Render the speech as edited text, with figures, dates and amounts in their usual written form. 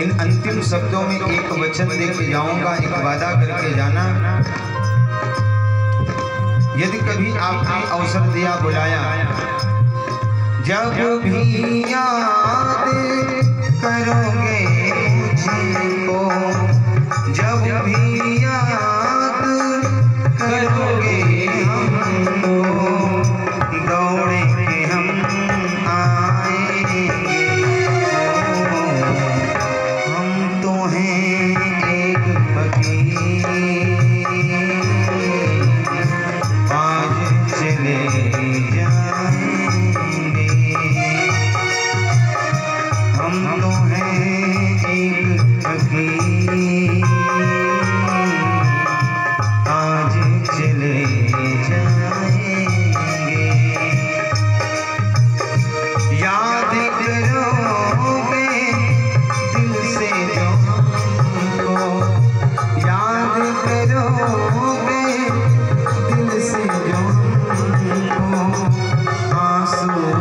इन अंतिम शब्दों में एक वचन देकर जाऊंगा, एक वादा करके जाना। यदि कभी आपने अवसर दिया, बुलाया, जब भी याद करोगे मुझको, जब भी याद करोगे हमको, दौड़े के हम आएंगे। हम तो हैं एक फकीर, आज चले जाएंगे। हम तो हैं एक फकीर, आज चले जाएंगे। याद करोगे दिल से जो हमको, याद करोगे दिल से जो हमको, आंसू